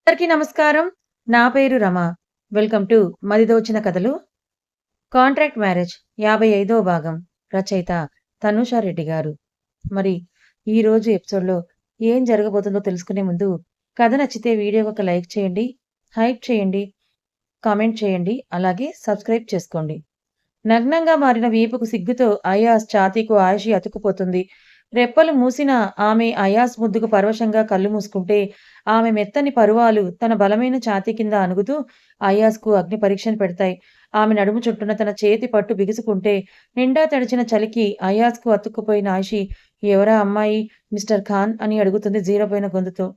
అందరికీ నమస్కారం. నా పేరు రమ. వెల్కమ్ టు 'మదిదోచిన కథలు'. కాంట్రాక్ట్ మ్యారేజ్ 55వ భాగం. రచయిత తనూషా రెడ్డి గారు. మరి ఈరోజు ఎపిసోడ్‌లో ఏం జరగబోతుందో తెలుసుకునే ముందు కథ నచ్చితే వీడియోకి ఒక లైక్ చేయండి, హైప్ చేయండి, కామెంట్ చేయండి, అలాగే సబ్స్క్రైబ్ చేసుకోండి. నగ్నంగా మారిన వీపుకు సిగ్గుతో అయాస్ ఛాతీకు ఆయిషి అతుక్కుపోతుంది. రెప్పలు మూసిన ఆమె అయాస్ ముద్దుకు పరవశంగా కళ్ళు మూసుకుంటే, ఆమె మెత్తని పరువాలు తన బలమైన ఛాతీ కింద అణుగుతూ అయాస్‌కు అగ్ని పరీక్షను పెడతాయి. ఆమె నడుము చుట్టూన తన చేతి పట్టు బిగుసుకుంటే, నిండా తడిచిన చలికి అయాస్‌కు అతుక్కుపోయిన ఆయిషి, ఎవరా అమ్మాయి? మిస్టర్ ఖాన్ అని అడుగుతుంది జీరబోయిన గొంతుతో.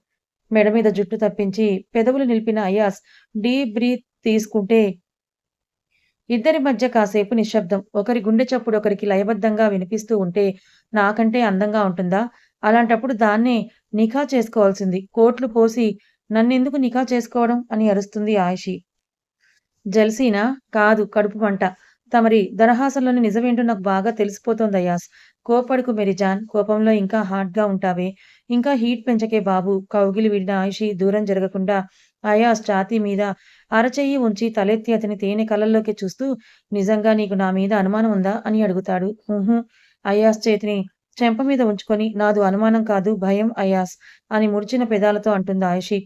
మెడ మీద జుట్టు తప్పించి పెదవులు నిలిపిన అయాస్ డీప్ బ్రీత్ తీసుకుంటే ఇద్దరి మధ్య కాసేపు నిశ్శబ్దం. ఒకరి గుండె చప్పుడు ఒకరికి లయబద్ధంగా వినిపిస్తూ ఉంటే, నాకంటే అందంగా ఉంటుందా? అలాంటప్పుడు దాన్నే నిఖా చేసుకోవాల్సింది. కోట్లు పోసి నన్నెందుకు నిఖా చేసుకోవడం అని అరుస్తుంది ఆయిషి. జెలసీనా? కాదు, కడుపు మంట. తమరి దరహాసంలోని నిజమేంటో నాకు బాగా తెలిసిపోతోంది అయాస్. కోప్పడకు మెరిజాన్. కోపంలో ఇంకా హాట్‌గా ఉంటావే. ఇంకా హీట్ పెంచకే బాబు. కౌగిలి విడిన ఆయిషి దూరం జరగకుండా అయాస్ ఛాతీ మీద అరచెయ్యి ఉంచి తలెత్తి అతని తేనె కళ్ళల్లోకి చూస్తూ, నిజంగా నీకు నా మీద అనుమానం ఉందా? అని అడుగుతాడు. ఉహూ. అయాస్ చేతిని చెంప మీద ఉంచుకొని, నాదు అనుమానం కాదు, భయం అయాస్ అని ముడిచిన పెదాలతో అంటుంది ఆయిషి.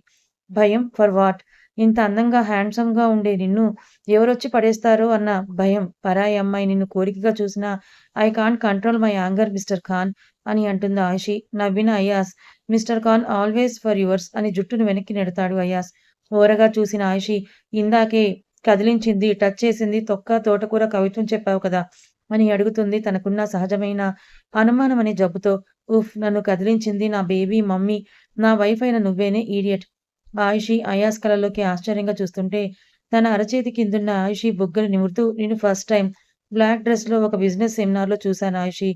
భయం ఫర్ వాట్? ఇంత అందంగా హ్యాండ్సమ్‌గా ఉండే నిన్ను ఎవరొచ్చి పడేస్తారో అన్న భయం. పరాయి అమ్మాయి నిన్ను కోరికగా చూసినా I can't control my anger mister Khan అని అంటుంది ఆయిషి. నవ్విన Ayaz, mister Khan always for yours అని జుట్టును వెనక్కి నెడతాడు అయాస్. ఓరగా చూసిన ఆయిషి, ఇందాకే కదిలించింది, టచ్ చేసింది తొక్క తోటకూర కవిత్వం చెప్పావు కదా అని అడుగుతుంది తనకున్న సహజమైన అనుమానమనే జబ్బుతో. ఉఫ్, నన్ను కదిలించింది నా బేబీ మమ్మీ, నా వైఫ్ అయిన నువ్వేనే ఈడియట్. ఆయిషి అయాస్ కళ్ళలోకి ఆశ్చర్యంగా చూస్తుంటే, తన అరచేతి కిందున్న ఆయిషి బుగ్గలు నిమురుతూ, నేను ఫస్ట్ టైం బ్లాక్ డ్రెస్‌లో ఒక బిజినెస్ సెమినార్‌లో చూశాను ఆయిషి.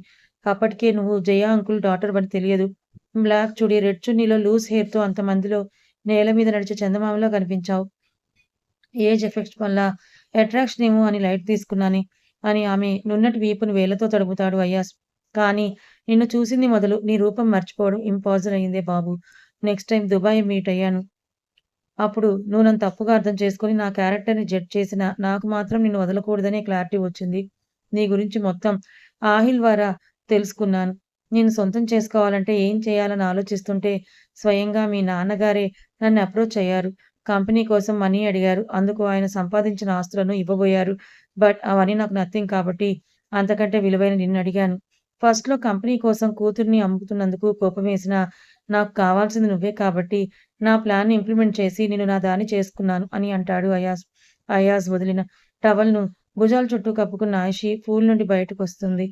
అప్పటికే నువ్వు జయ అంకుల్ డాటర్‌వని తెలియదు. బ్లాక్ చుడీ, రెడ్ చున్నీలో లూజ్ హెయిర్‌తో అంతమందిలో నేల మీద నడిచే చందమామలా కనిపించావు. ఏజ్ ఎఫెక్ట్స్ వల్ల అట్రాక్షన్ ఏమో అని లైట్ తీసుకున్నాను అని ఆమె నున్నటి వీపును వేళ్లతో తడుముతాడు అయాస్. కానీ నిన్ను చూసింది మొదలు నీ రూపం మర్చిపోవడం ఇంపాసిబుల్ అయిందే బాబు. నెక్స్ట్ టైం దుబాయ్ మీట్ అయ్యాను. అప్పుడు నువ్వు నన్ను తప్పుగా అర్థం చేసుకొని నా క్యారెక్టర్‌ని జడ్జ్ చేసినా, నాకు మాత్రం నిన్ను వదలకూడదనే క్లారిటీ వచ్చింది. నీ గురించి మొత్తం ఆహిల్ ద్వారా తెలుసుకున్నాను. నిన్ను సొంతం చేసుకోవాలంటే ఏం చేయాలని ఆలోచిస్తుంటే, స్వయంగా మీ నాన్నగారే నన్ను అప్రోచ్ అయ్యారు. కంపెనీ కోసం మనీ అడిగారు. అందుకు ఆయన సంపాదించిన ఆస్తులను ఇవ్వబోయారు. బట్ అవన్నీ నాకు నథింగ్ కాబట్టి, అంతకంటే విలువైన నిన్నడిగాను. ఫస్ట్‌లో కంపెనీ కోసం కూతురిని అమ్ముతున్నందుకు కోపమేసినా, నాకు కావాల్సింది నువ్వే కాబట్టి నా ప్లాన్‌ని ఇంప్లిమెంట్ చేసి నిన్ను నా దాన్ని చేసుకున్నాను అని అంటాడు అయాజ్. అయాజ్ వదిలిన టవల్‌ను భుజాల చుట్టూ కప్పుకున్న ఆయిషి పూల్ నుండి బయటకొస్తుంది.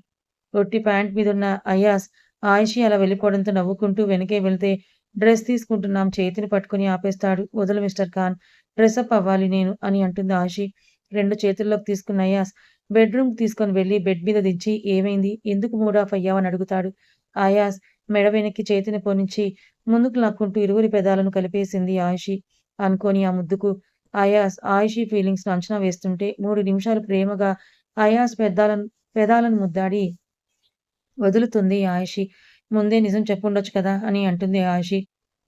ఒట్టి ప్యాంట్ మీదున్న అయాజ్, ఆయిషి అలా వెళ్ళిపోవడంతో నవ్వుకుంటూ వెనకే వెళ్తే, డ్రెస్ తీసుకుంటున్నాం చేతిని పట్టుకొని ఆపేస్తాడు. వదులు మిస్టర్ ఖాన్, డ్రెసప్ అవ్వాలి నేను అని అంటుంది ఆయిషి. 2 చేతుల్లోకి తీసుకున్న అయాజ్ బెడ్‌రూమ్‌కి తీసుకొని వెళ్లి బెడ్ మీద దించి, ఏమైంది? ఎందుకు మూడ్ ఆఫ్ అయ్యావని అడుగుతాడు. అయాజ్ మెడ వెనక్కి చేతిని పోనిచ్చి ముందుకు లాక్కుంటూ ఇరువురి పెదాలను కలిపేసింది ఆయిషి. అనుకోని ఆ ముద్దుకు అయాస్ ఆయిషి ఫీలింగ్స్‌ను అంచనా వేస్తుంటే 3 నిమిషాలు ప్రేమగా అయాస్ పెదాలను ముద్దాడి వదులుతుంది ఆయిషి. ముందే నిజం చెప్పుండొచ్చు కదా అని అంటుంది ఆయిషి.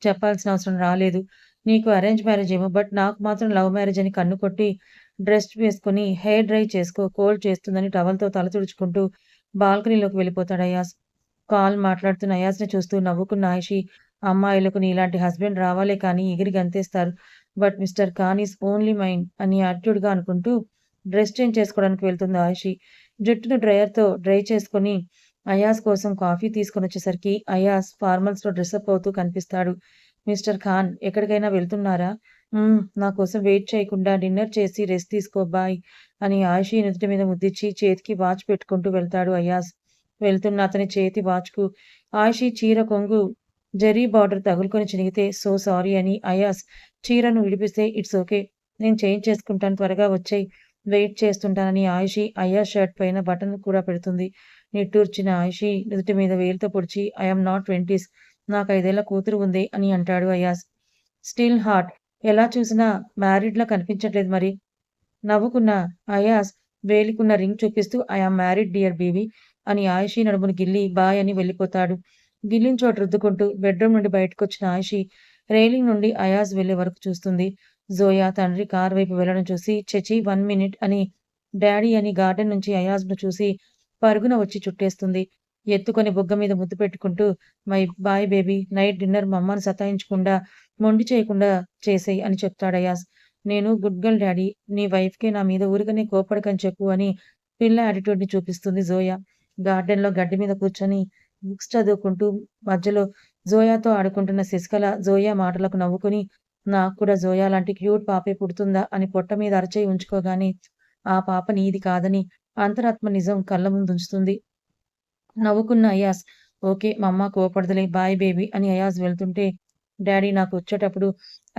చెప్పాల్సిన అవసరం రాలేదు. నీకు అరేంజ్ మ్యారేజ్ ఏమో, బట్ నాకు మాత్రం లవ్ మ్యారేజ్ అని కన్ను కొట్టి డ్రెస్ వేసుకొని హెయిర్ డ్రై చేసుకో, కోల్డ్ చేస్తుందని టవల్‌తో తల తుడుచుకుంటూ బాల్కనీలోకి వెళ్ళిపోతాడు అయాస్. కాల్ మాట్లాడుతున్న అయాస్‌ని చూస్తూ నవ్వుకున్న ఆయిషి, అమ్మాయిలకు నీలాంటి హస్బెండ్ రావాలే కానీ ఎగిరి గంతేస్తారు. But mister Khan is only mine అని యాటిట్యూడ్‌గా అనుకుంటూ డ్రెస్ చేంజ్ చేసుకోవడానికి వెళ్తుంది ఆయిషి. జుట్టును డ్రైయర్‌తో డ్రై చేసుకొని అయాస్ కోసం కాఫీ తీసుకొనొచ్చేసరికి అయాస్ ఫార్మల్స్‌లో డ్రెసప్ అవుతూ కనిపిస్తాడు. మిస్టర్ ఖాన్, ఎక్కడికైనా వెళ్తున్నారా? నా కోసం వెయిట్ చేయకుండా డిన్నర్ చేసి రెస్ట్ తీసుకో బాయ్ అని ఆయిషి నుదుటి మీద ముద్దిచ్చి చేతికి వాచ్ పెట్టుకుంటూ వెళ్తాడు అయాస్. వెళ్తున్న అతని చేతి వాచ్‌కు ఆయిషి చీర కొంగు జరీ బార్డర్ తగులుకొని చినిగితే, సో సారీ అని అయాస్ చీరను విడిపిస్తే, ఇట్స్ ఓకే, నేను చేంజ్ చేసుకుంటాను, త్వరగా వచ్చెయ్, వెయిట్ చేస్తుంటానని ఆయిషి అయాస్ షర్ట్ పైన బటన్ కూడా పెడుతుంది. నిట్టూర్చిన ఆయిషి నుదుటి మీద వేలితో పొడిచి, ఐ యామ్ నాట్ 20స్, నాకు 5 ఏళ్ల కూతురు ఉంది అని అంటాడు అయాస్. స్టిల్ హాట్, ఎలా చూసినా మ్యారీడ్‌లా కనిపించట్లేదు మరి. నవ్వుకున్న అయాస్ వేలికున్న రింగ్ చూపిస్తూ, I am married dear baby అని ఆయిషి నడుమును గిల్లి బాయ్ అని వెళ్ళిపోతాడు. గిల్లిన చోటు రుద్దుకుంటూ బెడ్‌రూమ్ నుండి బయటకొచ్చిన ఆయిషి రైలింగ్ నుండి అయాజ్ వెళ్లే వరకు చూస్తుంది. జోయా తండ్రి కారు వైపు వెళ్లడం చూసి చచి 1 మినిట్ అని డాడీ అని గార్డెన్ నుంచి అయాజ్‌ను చూసి పరుగున వచ్చి చుట్టేస్తుంది. ఎత్తుకొని బుగ్గ మీద ముద్దు పెట్టుకుంటూ my boy baby night dinner మా అమ్మని సతాయించకుండా, మొండి చేయకుండా చేసేయ్ అని చెప్తాడు అయాజ్. నేను గుడ్ గర్ల్ డాడీ. నీ వైఫ్‌కి నా మీద ఊరికనే కోప్పడకని చెప్పు అని పిల్ల యాటిట్యూడ్‌ని చూపిస్తుంది జోయా. గార్డెన్‌లో గడ్డి మీద కూర్చొని బుక్స్ చదువుకుంటూ మధ్యలో జోయాతో ఆడుకుంటున్న శశికళ జోయా మాటలకు నవ్వుకొని నాకు కూడా జోయా లాంటి క్యూట్ పాపే పుడుతుందా అని పొట్ట మీద అరచేయి ఉంచుకోగానే ఆ పాప నీది కాదని అంతరాత్మ నిజం కళ్ళ ముందుంచుతుంది. నవ్వుకున్న అయాజ్ ఓకే మమ్మ కోపడదులే బాయ్ బేబీ అని అయాజ్ వెళ్తుంటే డాడీ నాకొచ్చేటప్పుడు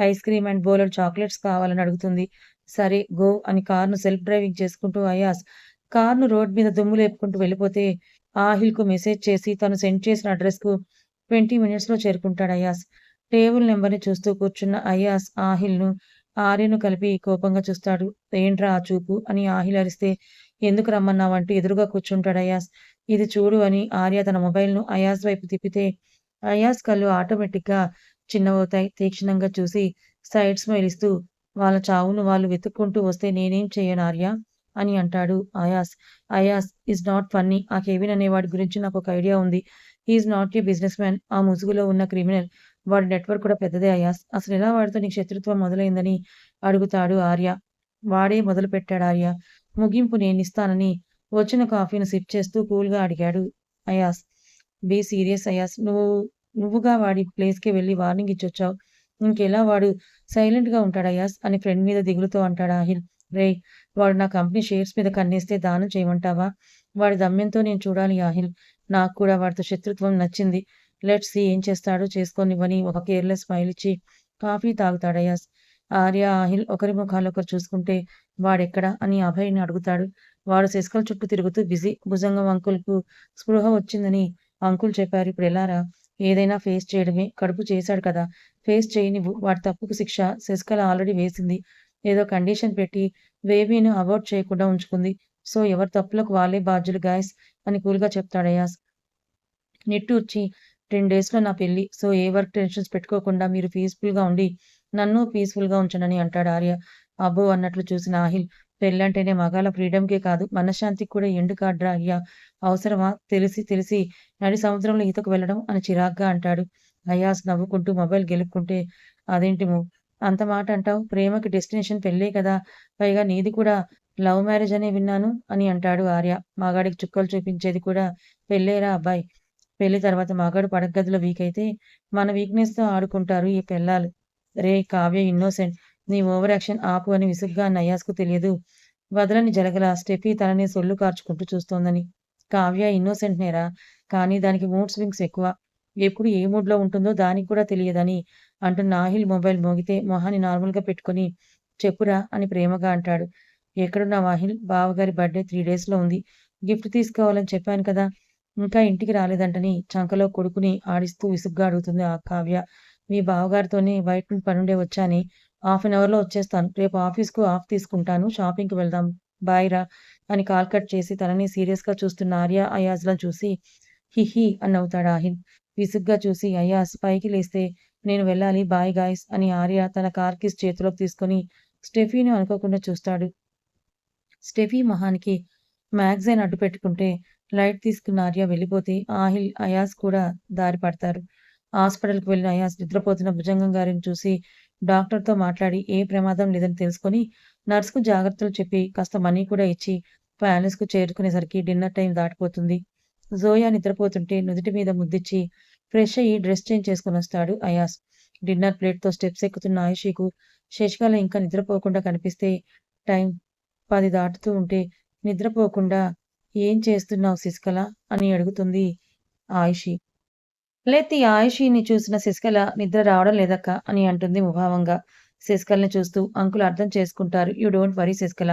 ఐస్ క్రీమ్ అండ్ బోలెడు చాక్లెట్స్ కావాలని అడుగుతుంది. సరే గో అని కార్‌ను సెల్ఫ్ డ్రైవింగ్ చేసుకుంటూ అయాజ్ కార్‌ను రోడ్ మీద దుమ్ము లేపుకుంటూ వెళ్ళిపోతే ఆహిల్‌కు మెసేజ్ చేసి తను సెండ్ చేసిన అడ్రెస్‌కు 20 మినిట్స్‌లో చేరుకుంటాడు అయాజ్. టేబుల్ నంబర్‌ని చూస్తూ కూర్చున్న అయాజ్ ఆహిల్‌ను, ఆర్యను కలిపి కోపంగా చూస్తాడు. ఏంట్రా ఆ చూపు అని ఆహిల్ అరిస్తే ఎందుకు రమ్మన్నావంటూ ఎదురుగా కూర్చుంటాడు అయాజ్. ఇది చూడు అని ఆర్య తన మొబైల్‌ను అయాజ్ వైపు తిప్పితే అయాజ్ కళ్ళు ఆటోమేటిక్‌గా చిన్నవవుతాయి. తీక్షణంగా చూసి సైడ్ స్మైల్ ఇస్తూ వాళ్ళ చావును వాళ్ళు వెతుక్కుంటూ వస్తే నేనేం చెయ్యను ఆర్య అని అంటాడు Ayaz. Ayaz is not funny. ఆ కెవిన్ అనేవాడి గురించి నాకొక ఐడియా ఉంది. He is not a business man. ఆ ముసుగులో ఉన్న క్రిమినల్. వాడి నెట్‌వర్క్ కూడా పెద్దదే అయాజ్. అసలెలా వాడితో నీకు శత్రుత్వం మొదలైందని అడుగుతాడు ఆర్య. వాడే మొదలుపెట్టాడు ఆర్య. ముగింపు నేనిస్తానని వచ్చిన కాఫీని సిప్ చేస్తూ కూల్‌గా అడిగాడు అయాజ్. Be serious Ayaz. నువ్వుగా వాడి ప్లేస్‌కి వెళ్లి వార్నింగ్ ఇచ్చొచ్చావు. ఇంకెలా వాడు సైలెంట్‌గా ఉంటాడయాస్ అని ఫ్రెండ్ మీద దిగులుతో అంటాడు ఆహిల్. రేయ్! వాడు నా కంపెనీ షేర్స్ మీద కన్నేస్తే దానం చేయమంటావా? వాడి దమ్యంతో నేను చూడాలి ఆహిల్. నాకు కూడా వాడితో శత్రుత్వం నచ్చింది. లెట్స్ సీ ఏం చేస్తాడో చేసుకోనివ్వని ఒక కేర్‌లెస్ స్మైల్ ఇచ్చి కాఫీ తాగుతాడయాస్. ఆర్య, ఆహిల్ ఒకరి ముఖాలొకరు చూసుకుంటే వాడెక్కడ అని అభయ్‌ని అడుగుతాడు. వాడు శశికళ చుట్టూ తిరుగుతూ బిజీ. భుజంగం అంకుల్‌కు స్పృహ వచ్చిందని అంకుల్ చెప్పారు. ఇప్పుడెలారా? ఏదైనా ఫేస్ చేయడమే. కడుపు చేశాడు కదా! ఫేస్ చేయనివ్వు. వాడి తప్పుకు శిక్ష శశికళ ఆల్రెడీ వేసింది. ఏదో కండిషన్ పెట్టి బేబీని అబార్ట్ చేయకుండా ఉంచుకుంది. సో, ఎవరి తప్పులకు వాళ్ళే బాధ్యులు గాయ్స్ అని కూల్‌గా చెప్తాడయాస్. నిట్టూర్చి 10 డేస్‌లో నా పెళ్లి. సో, ఏ వర్క్ టెన్షన్స్ పెట్టుకోకుండా మీరు పీస్‌ఫుల్‌గా ఉండి, నన్ను పీస్‌ఫుల్‌గా ఉంచండని అంటాడు ఆర్య. అబ్బో! అన్నట్లు చూసిన ఆహిల్ పెళ్ళంటేనే మగాళ్ళ ఫ్రీడమ్‌కే కాదు మనశ్శాంతికి కూడా ఎండ్ కార్డ్‌రా అయ్యా! అవసరమా? తెలిసి తెలిసి నడి సముద్రంలో ఈతకు వెళ్ళడం అని చిరాగ్గా అంటాడు. అయాస్ నవ్వుకుంటూ మొబైల్ గెలుక్కుంటే అదేంటి అంత మాట అంటావు? ప్రేమకి డెస్టినేషన్ పెళ్ళే కదా! పైగా నీది కూడా లవ్ మ్యారేజ్ అనే విన్నాను అని అంటాడు ఆర్య. మగాడికి చుక్కలు చూపించేది కూడా పెళ్ళేరా అబ్బాయ్! పెళ్లి తర్వాత మగాడు పడగ్గదిలో వీక్ అయితే మన వీక్‌నెస్‌తో ఆడుకుంటారు ఈ పెళ్ళాలు. రేయ్! కావ్య ఇన్నోసెంట్. నీ ఓవర్ యాక్షన్ ఆపు అని విసుగ్గా అన్న అయాస్‌కు తెలియదు. వదలని జలగల స్టెఫీ తనని సొల్లు కార్చుకుంటూ చూస్తోందని. కావ్య ఇన్నోసెంట్‌నేరా! కానీ దానికి మూడ్ స్వింగ్స్ ఎక్కువ. ఎప్పుడు ఏ మూడ్‌లో ఉంటుందో దానికి కూడా తెలియదని అంటున్న ఆహిల్ మొబైల్ మోగితే మొహాన్ని నార్మల్‌గా పెట్టుకొని చెప్పురా అని ప్రేమగా అంటాడు. ఎక్కడున్నావు ఆహిల్? బావగారి బర్త్‌డే 3 డేస్‌లో ఉంది. గిఫ్ట్ తీసుకోవాలని చెప్పాను కదా! ఇంకా ఇంటికి రాలేదంటని చంకలో కొడుకుని ఆడిస్తూ విసుగ్గా అడుగుతుంది ఆ కావ్య. మీ బావగారితోనే బయట నుండి పనుండే వచ్చానే. హాఫ్ ఎన్ అవర్‌లో వచ్చేస్తాను. రేపు ఆఫీస్‌కు ఆఫ్ తీసుకుంటాను. షాపింగ్‌కి వెళ్దాం. బాయ్ రా! అని కాల్ కట్ చేసి తనని సీరియస్‌గా చూస్తున్న ఆర్య, అయాజ్‌లను చూసి హిహి అని నవ్వుతాడు ఆహిల్. విసుగ్గా చూసి అయాజ్ పైకి లేస్తే నేను వెళ్ళాలి బాయ్ గాయ్స్ అని ఆర్య తన కార్ కీస్ చేతిలోకి తీసుకొని స్టెఫీని అనుకోకుండా చూస్తాడు. స్టెఫీ మొహానికి మ్యాగజైన్ అడ్డుపెట్టుకుంటే లైట్ తీసుకున్న ఆర్య వెళ్ళిపోతే ఆహిల్, అయాజ్ కూడా దారి పడతారు. హాస్పిటల్‌కి వెళ్లిన అయాజ్ నిద్రపోతున్న భుజంగం గారిని చూసి డాక్టర్‌తో మాట్లాడి ఏ ప్రమాదం లేదని తెలుసుకొని నర్స్‌కు జాగ్రత్తలు చెప్పి కాస్త మనీ కూడా ఇచ్చి ప్యాలెస్‌కు చేరుకునేసరికి డిన్నర్ టైం దాటిపోతుంది. జోయా నిద్రపోతుంటే నుదిటి మీద ముద్దిచ్చి ఫ్రెష్ అయ్యి డ్రెస్ చేంజ్ చేసుకొనొస్తాడు అయాజ్. డిన్నర్ ప్లేట్‌తో స్టెప్స్ ఎక్కుతున్న ఆయిషీకు శశికళ ఇంకా నిద్రపోకుండా కనిపిస్తే టైం 10 దాటుతూ ఉంటే నిద్రపోకుండా ఏం చేస్తున్నావు శశికళ అని అడుగుతుంది ఆయిషి. లేతే ఆయిషిని చూసిన శశికళ నిద్ర రావడం లేదక్కా అని అంటుంది ముభావంగా. శశికళని చూస్తూ అంకుల్ అర్థం చేసుకుంటారు. You don't worry Sasikala.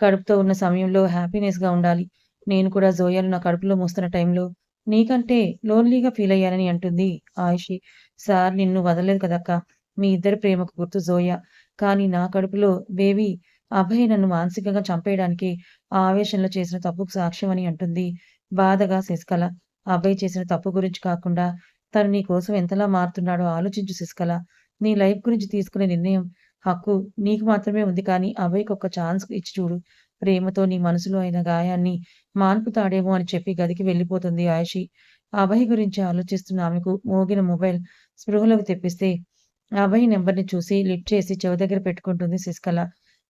కడుపుతో ఉన్న సమయంలో హ్యాపీనెస్‌గా ఉండాలి. నేను కూడా జోయాను నా కడుపులో మోస్తున్న టైంలో నీకంటే లోన్లీగా ఫీల్ అయ్యానని అంటుంది ఆయిషి. సార్ నిన్ను వదలలేదు కదక్కా. మీ ఇద్దరి ప్రేమకు గుర్తు జోయా. కానీ నా కడుపులో బేబీ అభయ్ నన్ను మానసికంగా చంపేయడానికి ఆ ఆవేశంలో చేసిన తప్పుకు సాక్ష్యం అని అంటుంది బాధగా శశికళ. అభయ్ చేసిన తప్పు గురించి కాకుండా తను నీ కోసం ఎంతలా మారుతున్నాడో ఆలోచించు శశికళ. నీ లైఫ్ గురించి తీసుకునే నిర్ణయం హక్కు నీకు మాత్రమే ఉంది. కానీ అభయ్‌కి ఒక్క ఛాన్స్ ఇచ్చి చూడు. ప్రేమతో నీ మనసులో అయిన గాయాన్ని మాన్పుతాడేమో అని చెప్పి గదికి వెళ్ళిపోతుంది ఆయిషి. అభయ్ గురించి ఆలోచిస్తున్న ఆమెకు మోగిన మొబైల్ స్పృహలోకి తెప్పిస్తే అభయ్ నెంబర్‌ని చూసి లిఫ్ట్ చేసి చెవి దగ్గర పెట్టుకుంటుంది శశికళ.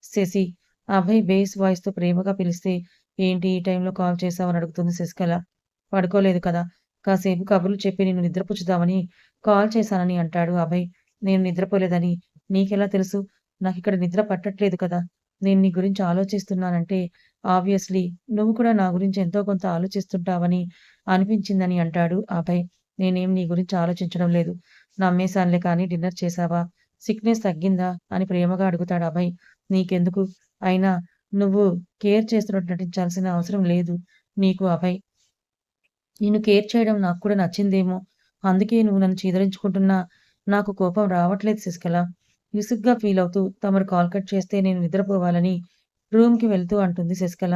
శశి అభయ్ బేస్ వాయిస్‌తో ప్రేమగా పిలిస్తే, "ఏంటి ఈ టైంలో కాల్ చేశావని" అడుగుతుంది శశికళ. "పడుకోలేదు కదా! కాసేపు కబుర్లు చెప్పి నిన్ను నిద్రపుచ్చుదామని కాల్ చేశానని" అంటాడు అభయ్. "నేను నిద్రపోలేదని నీకెలా తెలుసు? నాకిక్కడ నిద్ర పట్టట్లేదు కదా! నేను నీ గురించి ఆలోచిస్తున్నానంటే ఆబ్వియస్‌లీ నువ్వు కూడా నా గురించి ఎంతో కొంత ఆలోచిస్తుంటావని అనిపించిందని" అంటాడు అభయ్. "నేనేం నీ గురించి ఆలోచించడం లేదు. నమ్మేశానులే కానీ డిన్నర్ చేశావా? సిక్‌నెస్ తగ్గిందా?" అని ప్రేమగా అడుగుతాడు అభయ్. "నీకెందుకు? అయినా నువ్వు కేర్ చేస్తున్నట్టు నటించాల్సిన అవసరం లేదు నీకు అభయ్. నిన్ను కేర్ చేయడం నాకు కూడా నచ్చిందేమో! అందుకే నువ్వు నన్ను చీదరించుకుంటున్నా నాకు కోపం రావట్లేదు శశికళ." విసుగ్గా ఫీలవుతూ తమరు కాల్ కట్ చేస్తే నేను నిద్రపోవాలని రూమ్‌కి వెళ్తూ అంటుంది శశికళ.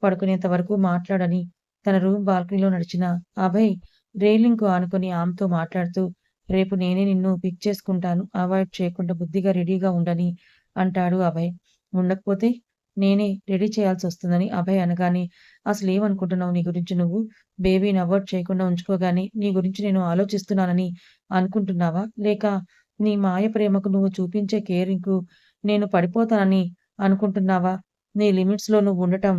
పడుకునేంత వరకు మాట్లాడని తన రూమ్ బాల్కనీలో నడిచిన అభయ్ రైలింగ్‌కు ఆనుకొని ఆమెతో మాట్లాడుతూ, "రేపు నేనే నిన్ను పిక్ చేసుకుంటాను. అవాయిడ్ చేయకుండా బుద్ధిగా రెడీగా ఉండని" అంటాడు అభయ్. "ఉండకపోతే నేనే రెడీ చేయాల్సొస్తుందని" అభయ్ అనగానే, "అసలేమనుకుంటున్నావు నీ గురించి నువ్వు? బేబీని అవాయిడ్ చేయకుండా ఉంచుకోగానే నీ గురించి నేను ఆలోచిస్తున్నానని అనుకుంటున్నావా? లేక నీ మాయ ప్రేమకు నువ్వు చూపించే కేరింగ్‌కు నేను పడిపోతానని అనుకుంటున్నావా? నీ లిమిట్స్‌లో నువ్వుండటం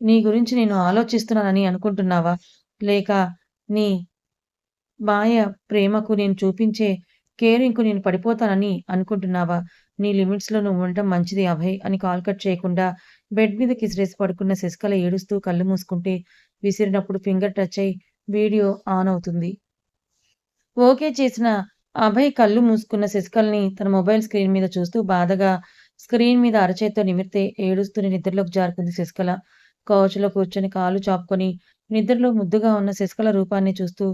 నీ గురించి నేను ఆలోచిస్తున్నానని అనుకుంటున్నావా? లేక నీ మాయ ప్రేమకు నేను చూపించే కేరింగ్‌కు నేను పడిపోతానని అనుకుంటున్నావా? నీ లిమిట్స్‌లో నువ్వుండటం మంచిది అభయ్" అని కాల్ కట్ చేయకుండా బెడ్ మీద కిసిరేసి పడుకున్న శశికళ ఏడుస్తూ కళ్ళు మూసుకుంటే, విసిరినప్పుడు ఫింగర్ టచ్ అయి వీడియో ఆన్ అవుతుంది. ఓకే చేసిన అభయ్ కళ్ళు మూసుకున్న శశికళని తన మొబైల్ స్క్రీన్ మీద చూస్తూ బాధగా స్క్రీన్ మీద అరచేత్తో నిమిరితే ఏడుస్తూనే నిద్రలోకి జారుకుంది శశికళ. కౌచ్‌లో కూర్చొని కాళ్ళు చాపుకొని నిద్రలో ముద్దుగా ఉన్న శశికళ రూపాన్ని చూస్తూ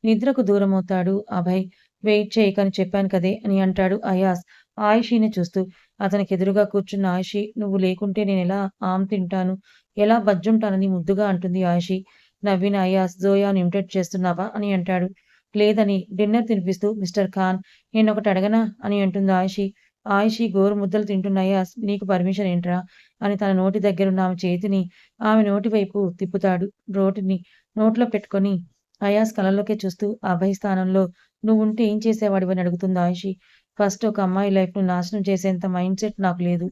నిద్రకు దూరమవుతాడు అభయ్. "వెయిట్ చేయకని చెప్పాను కదే" అని అంటాడు అయాస్ ఆయిషీని చూస్తూ. అతనికెదురుగా కూర్చున్న ఆయిషి, "నువ్వు లేకుంటే నేనెలా ఆమ్ తింటాను? ఎలా బజ్జుంటానని" ముద్దుగా అంటుంది ఆయిషి. నవ్విన అయాస్, "జోయాను ఇమిటేట్ చేస్తున్నావా?" అని అంటాడు. లేదని డిన్నర్ తినిపిస్తూ, "మిస్టర్ ఖాన్ నేనొకటి అడగనా?" అని అంటుంది ఆయిషి. ఆయిషి గోరు ముద్దలు తింటున్న అయాస్, "నీకు పర్మిషన్ ఏంట్రా?" అని తన నోటి దగ్గరున్న ఆమె చేతిని ఆమె నోటి వైపు తిప్పుతాడు. రోటిని నోట్లో పెట్టుకొని అయాస్ కళ్ళల్లోకే చూస్తూ, "అభయ్ స్థానంలో నువ్వుంటే ఏం చేసేవాడివని" అడుగుతుంది ఆయిషి. "ఫస్ట్ ఒక అమ్మాయి లైఫ్‌ను నాశనం చేసేంత మైండ్ సెట్ నాకు లేదు.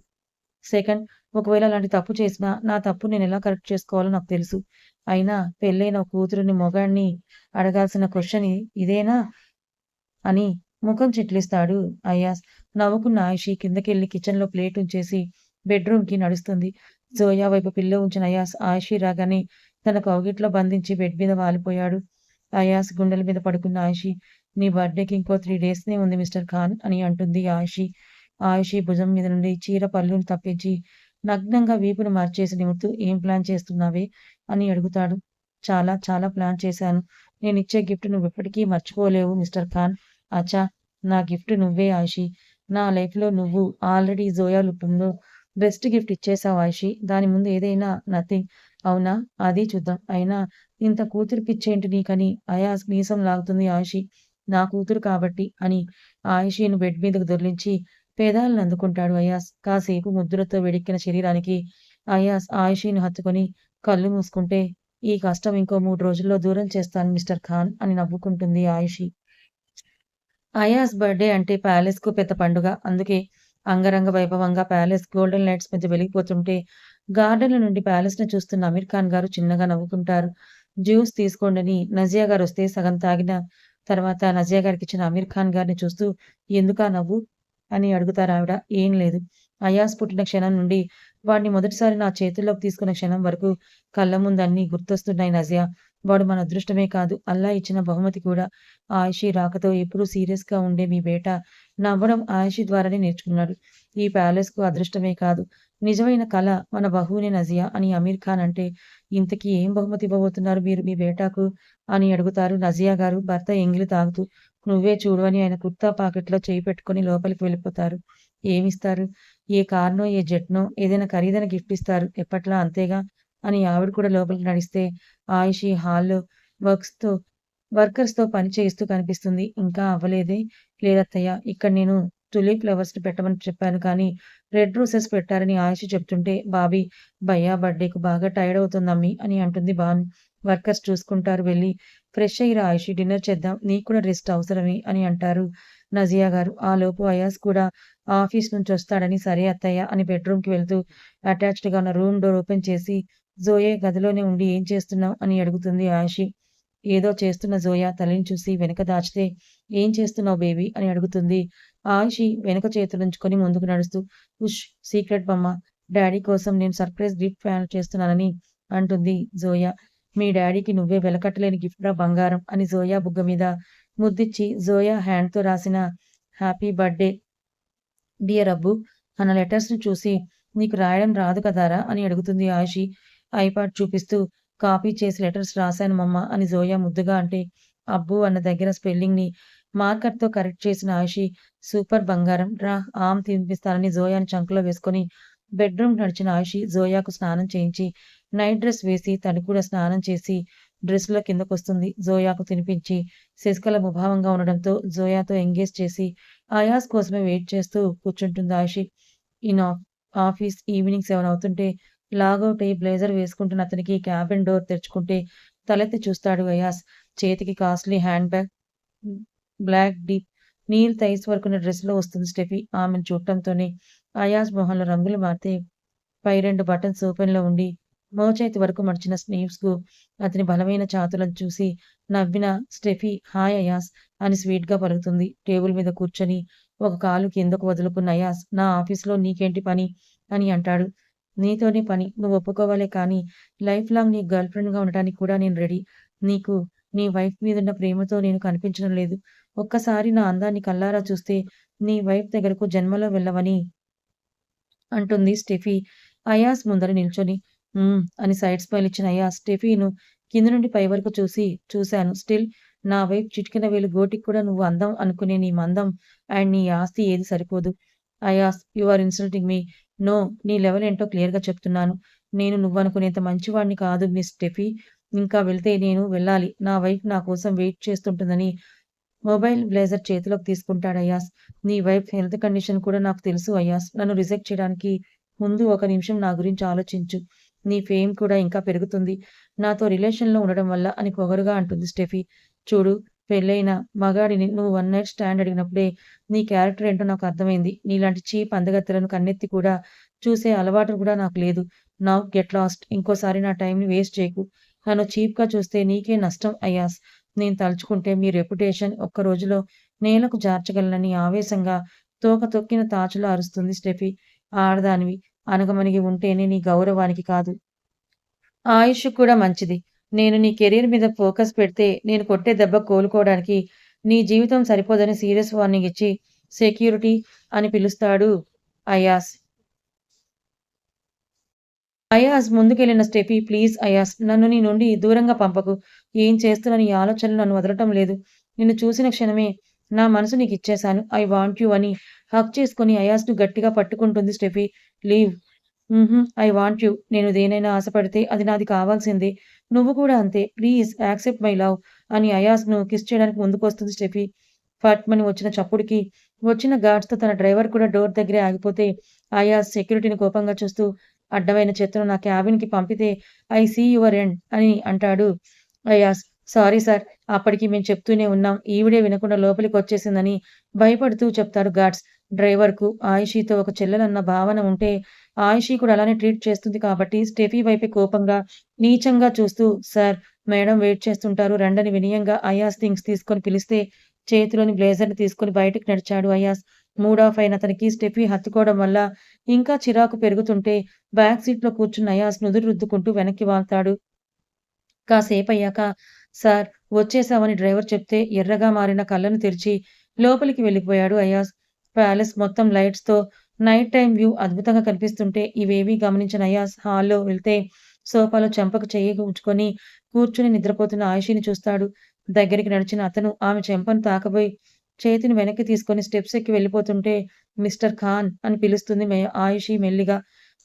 సెకండ్ ఒకవేళ అలాంటి తప్పు చేసినా, నా తప్పు నేనెలా కరెక్ట్ చేసుకోవాలో నాకు తెలుసు. అయినా పెళ్ళైన ఒక కూతురిని మొగాడిని అడగాల్సిన క్వెషన్ ఇదేనా?" అని ముఖం చిట్లిస్తాడు అయాస్. నవ్వుకున్న ఆయిషి కిందకెళ్ళి కిచెన్‌లో ప్లేట్ ఉంచేసి బెడ్‌రూమ్‌కి నడుస్తుంది. జోయా వైపు పిల్లో ఉంచిన అయాస్ ఆయిషి రాగానే తన కౌగిట్లో బంధించి బెడ్ మీద వాలిపోయాడు. అయాస్ గుండెల మీద పడుకున్న ఆయిషి, "నీ బర్త్‌డేకి ఇంకో 3 డేస్‌నే ఉంది మిస్టర్ ఖాన్" అని అంటుంది ఆయిషి. ఆయిషి భుజం మీద నుండి చీర పళ్ళును తప్పించి నగ్నంగా వీపును మర్చేసి నిమురుతూ, "ఏం ప్లాన్ చేస్తున్నావే?" అని అడుగుతాడు. "చాలా చాలా ప్లాన్ చేశాను. నేనిచ్చే గిఫ్ట్ నువ్వెప్పటికీ మర్చిపోలేవు మిస్టర్ ఖాన్." "అచ్చా! నా గిఫ్ట్ నువ్వే ఆయిషి. నా లైఫ్‌లో నువ్వు ఆల్రెడీ జోయా రూపంలో బెస్ట్ గిఫ్ట్ ఇచ్చేశావు ఆయిషి. దాని ముందు ఏదైనా నథింగ్. అవునా? అదీ చూద్దాం. అయినా ఇంత కూతురు పిచ్చేంటి నీకని" అయాస్ మీసం లాగుతుంది ఆయిషి. "నా కూతురు కాబట్టి" అని ఆయిషిని బెడ్ మీదకు దొర్లించి పెదాలను అందుకుంటాడు అయాస్. కాసేపు ముద్దులతో వేడెక్కిన శరీరానికి అయాస్ ఆయిషిని హత్తుకొని కళ్ళు మూసుకుంటే, "ఈ కష్టం ఇంకో 3 రోజుల్లో దూరం చేస్తాను మిస్టర్ ఖాన్" అని నవ్వుకుంటుంది ఆయిషి. అయాస్ బర్త్‌డే అంటే ప్యాలెస్‌కు పెద్ద పండుగ. అందుకే అంగరంగ వైభవంగా ప్యాలెస్ గోల్డెన్ లైట్స్ మధ్య వెలిగిపోతుంటే, గార్డెన్‌లో నుండి ప్యాలెస్‌ని చూస్తున్న అమీర్ ఖాన్ గారు చిన్నగా నవ్వుకుంటారు. జ్యూస్ తీసుకోండని నజియా గారొస్తే సగం తాగిన తర్వాత నజియా గారికిచ్చిన అమీర్ ఖాన్ గారిని చూస్తూ, "ఎందుకా నవ్వు?" అని అడుగుతారావిడ. "ఏం లేదు. అయాస్ పుట్టిన క్షణం నుండి వాడిని మొదటిసారి నా చేతుల్లోకి తీసుకున్న క్షణం వరకు కళ్ళ ముందు అన్నీ గుర్తొస్తున్నాయి నజియా. వాడు మన అదృష్టమే కాదు, అల్లా ఇచ్చిన బహుమతి కూడా. ఆయిషీ రాకతో ఎప్పుడూ సీరియస్‌గా ఉండే మీ బేట నవ్వడం ఆయిషీ ద్వారానే నేర్చుకున్నాడు. ఈ ప్యాలెస్‌కు అదృష్టమే కాదు, నిజమైన కల మన బహువునే నజియా" అని అమీర్ ఖాన్ అంటే, "ఇంతకీ ఏం బహుమతి ఇవ్వబోతున్నారు మీరు మీ బేటాకు?" అని అడుగుతారు నజియా గారు భర్త ఎంగిలి తాగుతూ. "నువ్వే చూడు" అని ఆయన కుర్తా పాకెట్‌లో చెయ్యి పెట్టుకొని లోపలికి వెళ్ళిపోతారు. "ఏమిస్తారు? ఏ కార్‌నో, ఏ జెట్‌నో ఏదైనా ఖరీదైన గిఫ్ట్ ఇస్తారు. ఎప్పట్లా అంతేగా" అని ఆవిడ కూడా లోపలికి నడిస్తే, ఆయిషీ హాల్‌లో వర్క్స్‌తో వర్కర్స్‌తో పని చేయిస్తూ కనిపిస్తుంది. ఇంకా అవ్వలేదే? లేదత్తయ్య. ఇక్కడ నేను టులిప్ ఫ్లవర్స్ పెట్టమని చెప్పాను కానీ, రెడ్ రోసెస్ పెట్టారని ఆయుషి చెప్తుంటే, బాబీ భయ్యా బర్త్‌డేకి బాగా టైర్డ్ అవుతుందమ్మీ అని అంటుంది భాను. వర్కర్స్ చూసుకుంటారు వెళ్లి. ఫ్రెష్ అయ్యిరా ఆయుషి డిన్నర్ చేద్దాం. నీకు కూడా రెస్ట్ అవసరమే అని అంటారు నజియా గారు. ఆలోపు అయాజ్ కూడా ఆఫీస్ నుంచొస్తాడని సరే అత్తయ్య అని బెడ్‌రూమ్‌కి వెళ్తూ అటాచ్డ్‌గా ఉన్న రూమ్ డోర్ ఓపెన్ చేసి, జోయే గదిలోనే ఉండి ఏం చేస్తున్నావ్ అని అడుగుతుంది ఆయుషి. ఏదో చేస్తున్న జోయా తల్లిని చూసి వెనక దాచితే, ఏం చేస్తున్నావు బేబీ అని అడుగుతుంది. ఆయుషి వెనక చేతులుంచుకొని ముందుకు నడుస్తూ, ఉష్ సీక్రెట్ బమ్మ. డాడీ కోసం నేను సర్ప్రైజ్ గిఫ్ట్ ప్లాన్ చేస్తున్నానని అంటుంది జోయా. మీ డాడీకి నువ్వే వెలకట్టలేని గిఫ్ట్‌రా బంగారం అని జోయా బుగ్గ మీద ముద్దిచ్చి, జోయా హ్యాండ్‌తో రాసిన హ్యాపీ బర్త్‌డే డియర్ అబ్బు అన్న లెటర్స్‌ని చూసి, నీకు రాయడం రాదు కదారా అని అడుగుతుంది ఆయుషి. ఐపాడ్ చూపిస్తూ, కాపీ చేసి లెటర్స్ రాశాను మమ్మా అని జోయా ముద్దుగా అంటే, అబ్బు అన్న దగ్గర స్పెల్లింగ్‌ని మార్కర్‌తో కరెక్ట్ చేసిన ఆయుషి, సూపర్ బంగారం రా ఆమ్ తినిపిస్తానని జోయాని చంకలో వేసుకొని బెడ్‌రూమ్‌కి నడిచిన ఆయుషి జోయాకు స్నానం చేయించి, నైట్ డ్రెస్ వేసి తను కూడా స్నానం చేసి డ్రెస్‌లో కిందకొస్తుంది. జోయాకు తినిపించి, శశికళ ముభావంగా ఉండడంతో జోయాతో ఎంగేజ్ చేసి, అయాజ్ కోసమే వెయిట్ చేస్తూ కూర్చుంటుంది Ayushi. In of office evening 7 అవుతుంటే లాగౌట్ అయ్యి బ్లేజర్ వేసుకుంటున్న అతనికి క్యాబిన్ డోర్ తెరుచుకుంటే తలెత్తి చూస్తాడు అయాజ్. చేతికి costly hand bag, black deep నీల్ థైస్ వరకున్న డ్రెస్‌లో వస్తుంది స్టెఫీ. ఆమెను చూడటంతోనే అయాజ్ మొహంలో రంగులు మారితే పై 2 బటన్స్ ఓపెన్‌లో ఉండి, మోచేతి వరకు మడిచిన స్లీవ్స్‌కు అతని బలమైన చాతులను చూసి నవ్విన స్టెఫీ హాయ్ అయాజ్ అని స్వీట్‌గా పలుకుతుంది. టేబుల్ మీద కూర్చొని ఒక కాలు కిందకు వదులుకున్న అయాజ్ నా ఆఫీస్‌లో నీకేంటి పని అని అంటాడు. నీతోనే పని. నువ్వు ఒప్పుకోవాలే కానీ లైఫ్ లాంగ్ నీ గర్ల్ ఫ్రెండ్‌గా ఉండటానికి కూడా నేను రెడీ. నీకు నీ వైఫ్ మీదున్న ప్రేమతో నేను కనిపించడం లేదు. ఒక్కసారి నా అందాన్ని కళ్ళారా చూస్తే నీ వైఫ్ దగ్గరకు జన్మలో వెళ్ళవని అంటుంది స్టెఫీ అయాస్ ముందర నిల్చొని. అని సైడ్ స్మైల్ ఇచ్చిన అయాస్ స్టెఫీను కింద నుండి పై వరకు చూశాను. స్టిల్ నా వైపు చిటికెన వేలు గోటికి కూడా నువ్వు అందం అనుకునే నీ మందం అండ్ నీ ఆస్తి ఏది సరిపోదు. Ayaz you are insulting me. No నీ లెవెల్ ఏంటో క్లియర్‌గా చెప్తున్నాను. నేను నువ్వనుకునేంత మంచివాడిని కాదు మిస్ స్టెఫీ. ఇంకా వెళ్తే నేను వెళ్ళాలి. నా వైఫ్ నా కోసం వెయిట్ చేస్తుంటుందని మొబైల్ బ్లేజర్ చేతిలోకి తీసుకుంటాడు అయాస్. నీ వైఫ్ హెల్త్ కండిషన్ కూడా నాకు తెలుసు అయాస్. నన్ను రిజెక్ట్ చేయడానికి ముందు ఒక నిమిషం నా గురించి ఆలోచించు. నీ ఫేమ్ కూడా ఇంకా పెరుగుతుంది. నాతో రిలేషన్‌లో ఉండడం వల్ల అని పొగరుగా అంటుంది స్టెఫీ. చూడు పెళ్లైన మగాడిని నువ్వు వన్ నైట్ స్టాండ్ అడిగినప్పుడే నీ క్యారెక్టర్ ఏంటో నాకు అర్థమైంది. నీలాంటి చీప్ అందగత్తెలను కన్నెత్తి కూడా చూసే అలవాటు కూడా నాకు లేదు. Now get lost. ఇంకోసారి నా టైంని వేస్ట్ చేయకు. నన్ను చీప్‌గా చూస్తే నీకే నష్టం అయాస్. నేను తలుచుకుంటే మీ రెప్యుటేషన్ ఒక్క రోజులో నేలకు జార్చగలనని ఆవేశంగా తోక తొక్కిన తాచులా అరుస్తుంది స్టెఫీ. ఆడదానివి అణగమణిగి ఉంటేనే నీ గౌరవానికి కాదు. ఆయుష్ కూడా మంచిది. నేను నీ కెరీర్ మీద ఫోకస్ పెడితే నేను కొట్టే దెబ్బ కోలుకోవడానికి నీ జీవితం సరిపోదని సీరియస్ వార్నింగ్ ఇచ్చి సెక్యూరిటీ అని పిలుస్తాడు అయాస్. అయాజ్ ముందుకెళ్ళిన స్టెఫీ ప్లీజ్ అయాజ్ నన్ను నీ నుండి దూరంగా పంపకు. ఏం చేస్తున్న నీ ఆలోచనలు నన్ను వదలటం లేదు. నిన్ను చూసిన క్షణమే నా మనసు నీకిచ్చేశాను. ఐ వాంట్ యూ అని హగ్ చేసుకొని అయాజ్‌ను గట్టిగా పట్టుకుంటుంది Steffi. Leave. I want you. నేను దేనైనా ఆశపడితే అది నాది కావాల్సిందే. నువ్వు కూడా అంతే. ప్లీజ్ యాక్సెప్ట్ మై లవ్ అని అయాజ్‌ను కిస్ చేయడానికి ముందుకొస్తుంది స్టెఫీ. ఫట్‌మని వచ్చిన చప్పుడుకి వచ్చిన గార్డ్స్‌తో తన డ్రైవర్ కూడా డోర్ దగ్గరే ఆగిపోతే అయాజ్ సెక్యూరిటీని కోపంగా చూస్తూ అడ్డమైన చెత్తను నా క్యాబిన్‌కి పంపితే ఐ సీ యువర్ ఎండ్ అని అంటాడు అయాజ్. Sorry sir. అప్పటికి మేము చెప్తూనే ఉన్నాం. ఈవిడే వినకుండా లోపలికొచ్చేసిందని భయపడుతూ చెప్తాడు గార్డ్స్. డ్రైవర్‌కు ఆయిషీతో ఒక చెల్లెలన్న భావన ఉంటే ఆయిషీ కూడా అలానే ట్రీట్ చేస్తుంది కాబట్టి స్టెఫీ వైపే కోపంగా, నీచంగా చూస్తూ సార్ మేడం వెయిట్ చేస్తుంటారు రండని వినయంగా అయాజ్ థింగ్స్ తీసుకొని పిలిస్తే చేతిలోని బ్లేజర్‌ని తీసుకొని బయటికి నడిచాడు అయాజ్. మూడ్ ఆఫ్ అయిన అతనికి స్టెఫీ హత్తుకోవడం వల్ల ఇంకా చిరాకు పెరుగుతుంటే బ్యాక్ సీట్‌లో కూర్చున్న అయాజ్ నుదురు రుద్దుకుంటూ వెనక్కి వాల్తాడు. కాసేపయ్యాక సార్ వచ్చేశామని డ్రైవర్ చెప్తే ఎర్రగా మారిన కళ్ళను తెరిచి లోపలికి వెళ్ళిపోయాడు అయాజ్. ప్యాలెస్ మొత్తం లైట్స్‌తో నైట్ టైమ్ వ్యూ అద్భుతంగా కనిపిస్తుంటే ఇవేవీ గమనించని అయాజ్ హాల్‌లో వెళ్తే సోఫాలో చెంపకు చెయ్యి ఉంచుకొని కూర్చుని నిద్రపోతున్న ఆయిషీని చూస్తాడు. దగ్గరికి నడిచిన అతను ఆమె చెంపను తాకబోయి చేతిని వెనక్కి తీసుకొని స్టెప్స్ ఎక్కి వెళ్ళిపోతుంటే మిస్టర్ ఖాన్ అని పిలుస్తుంది ఆయిషీ మెల్లిగా.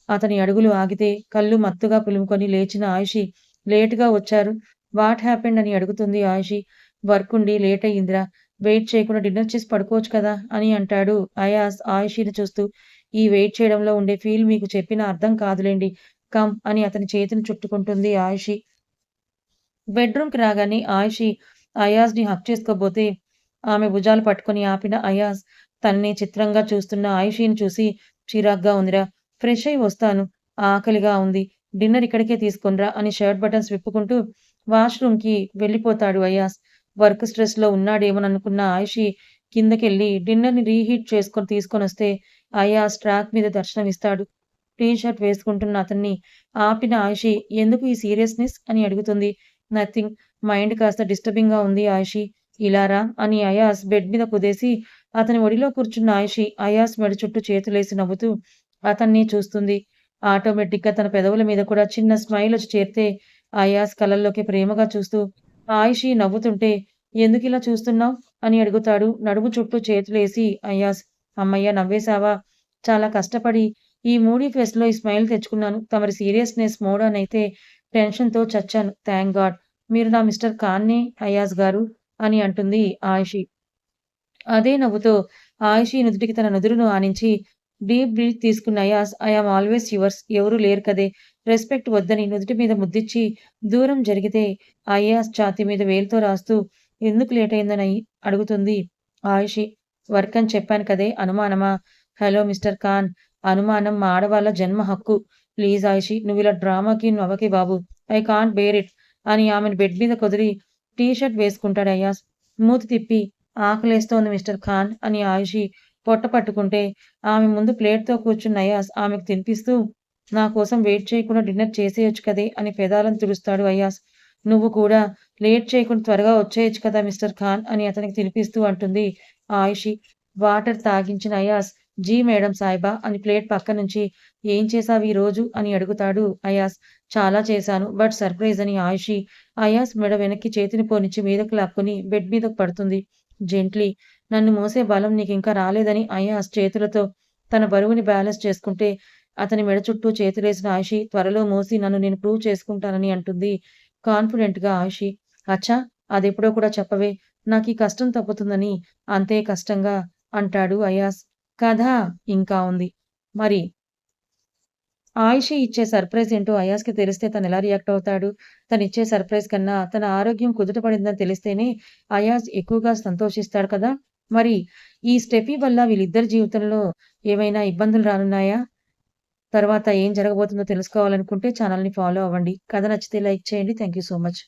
అతని అడుగులు ఆగితే కళ్ళు మత్తుగా పులుముకొని లేచిన ఆయిషీ లేట్‌గా వచ్చారు. వాట్ హ్యాపెండ్ అని అడుగుతుంది ఆయిషీ. వర్క్ ఉండి లేట్ అయ్యిందిరా. వెయిట్ చేయకుండా డిన్నర్ చేసి పడుకోవచ్చు కదా అని అంటాడు అయాస్ ఆయుషిని చూస్తూ. ఈ వెయిట్ చేయడంలో ఉండే ఫీల్ మీకు చెప్పినా అర్థం కాదులెండి. కమ్ అని అతని చేతిని చుట్టుకుంటుంది ఆయుషి. బెడ్‌రూమ్‌కి రాగానే ఆయుషి అయాజ్‌ని హగ్ చేసుకోబోతే, ఆమె భుజాలు పట్టుకొని ఆపిన అయాజ్, తనని చిత్రంగా చూస్తున్న ఆయుషిని చూసి, చిరాగ్గా ఉందిరా, ఫ్రెష్ అయ్యి వస్తాను. ఆకలిగా ఉంది. డిన్నర్ ఇక్కడికే తీసుకొనిరా అని షర్ట్ బటన్స్ విప్పుకుంటూ వాష్‌రూమ్‌కి వెళ్ళిపోతాడు అయాజ్. వర్క్ స్ట్రెస్‌లో ఉన్నాడేమోననుకున్న ఆయుషి కిందకెళ్ళి డిన్నర్‌ని రీహీట్ చేసుకొని తీసుకొనొస్తే, అయాజ్ ట్రాక్ మీద దర్శనమిస్తాడు. టీ షర్ట్ వేసుకుంటున్న అతన్ని ఆపిన ఆయుషి, ఎందుకు ఈ సీరియస్‌నెస్ అని అడుగుతుంది. నథింగ్. మైండ్ కాస్త డిస్టర్బింగ్‌గా ఉంది ఆయుషి. ఇలా రా అని అయాస్ బెడ్ మీద కుదేసి, అతని ఒడిలో కూర్చున్న ఆయుషి అయాస్ మెడ చుట్టూ చేతులేసి నవ్వుతూ అతన్ని చూస్తుంది. ఆటోమేటిక్‌గా తన పెదవుల మీద కూడా చిన్న స్మైలొచ్చి చేరితే, అయాస్ కళ్ళల్లోకి ప్రేమగా చూస్తూ, ఆయుషి నవ్వుతుంటే, ఎందుకిలా చూస్తున్నావ్? అని అడుగుతాడు నడుము చుట్టూ చేతులేసి అయాస్. హమ్మయ్య! నవ్వేశావా? చాలా కష్టపడి ఈ మూడీ ఫేస్‌లో ఈ స్మైల్ తెచ్చుకున్నాను. తమరి సీరియస్‌నెస్ మోడనైతే టెన్షన్‌తో చచ్చాను. Thank God! మీరు నా మిస్టర్ ఖాన్‌నే అయాజ్ గారు అని అంటుంది ఆయిషి. అదే నవ్వుతో ఆయిషి నుదుటికి తన నుదురును ఆనించి డీప్ బ్రీత్ తీసుకున్న Ayaz I am always yours ఎవరు లేరు కదే రెస్పెక్ట్ వద్దని నుదుటి మీద ముద్దిచ్చి దూరం జరిగితే అయాజ్ ఛాతీ మీద వేలుతో రాస్తూ ఎందుకు లేట్ అయిందని అడుగుతుంది ఆయిషి. వర్క్ అని చెప్పాను కదే అనుమానమా? Hello mister Khan. అనుమానం మా ఆడవాళ్ళ జన్మ హక్కు. ప్లీజ్ ఆయిషి నువ్విలా డ్రామాకి నవ్వకే బాబు. ఐ కాంట్ బేర్ ఇట్ అని ఆమెను బెడ్ మీద కుదిరి టీ షర్ట్ వేసుకుంటాడు అయాజ్. మూతి తిప్పి ఆకలేస్తోంది మిస్టర్ ఖాన్ అని ఆయుషి పొట్ట పట్టుకుంటే, ఆమె ముందు ప్లేట్‌తో కూర్చున్న అయాజ్ ఆమెకు తినిపిస్తూ, నా కోసం వెయిట్ చేయకుండా డిన్నర్ చేసేయొచ్చు కదే అని పెదాలను తుడుస్తాడు అయాజ్. నువ్వు కూడా లేట్ చేయకుండా త్వరగా వచ్చేయొచ్చు కదా మిస్టర్ ఖాన్ అని అతనికి తినిపిస్తూ అంటుంది ఆయుషి. వాటర్ తాగించిన అయాజ్, జీ మేడం సాయిబా అని ప్లేట్ పక్క నుంచి ఏం చేశావు ఈ రోజు అని అడుగుతాడు అయాజ్. చాలా చేశాను. బట్ సర్ప్రైజ్ అని ఆయుషి అయాజ్ మెడ వెనక్కి చేతిని పోనిచ్చి మీదకు లాక్కొని బెడ్ మీదకు పడుతుంది. జెంట్లీ నన్ను మోసే బలం నీకింకా రాలేదని అయాజ్ చేతులతో తన బరువుని బ్యాలెన్స్ చేసుకుంటే, అతని మెడ చుట్టూ చేతులేసిన ఆయుషి త్వరలో మోసి నన్ను నేను ప్రూవ్ చేసుకుంటానని అంటుంది కాన్ఫిడెంట్‌గా ఆయుషి. అచ్చా! అదెప్పుడో కూడా చెప్పవే. నాకీ కష్టం తప్పుతుందని అంతే కష్టంగా అంటాడు అయాజ్. కథ ఇంకా ఉంది. మరి ఆయిషి ఇచ్చే సర్ప్రైజ్ ఏంటో అయాజ్‌కి తెలిస్తే తనెలా రియాక్ట్ అవుతాడు? తనిచ్చే సర్ప్రైజ్ కన్నా తన ఆరోగ్యం కుదుట పడిందని తెలిస్తేనే అయాజ్ ఎక్కువగా సంతోషిస్తాడు కదా! మరి ఈ స్టెఫీ వల్ల వీళ్ళిద్దరి జీవితంలో ఏవైనా ఇబ్బందులు రానున్నాయా? తర్వాత ఏం జరగబోతుందో తెలుసుకోవాలనుకుంటే ఛానెల్‌ని ఫాలో అవ్వండి. కథ నచ్చితే లైక్ చేయండి. Thank you so much.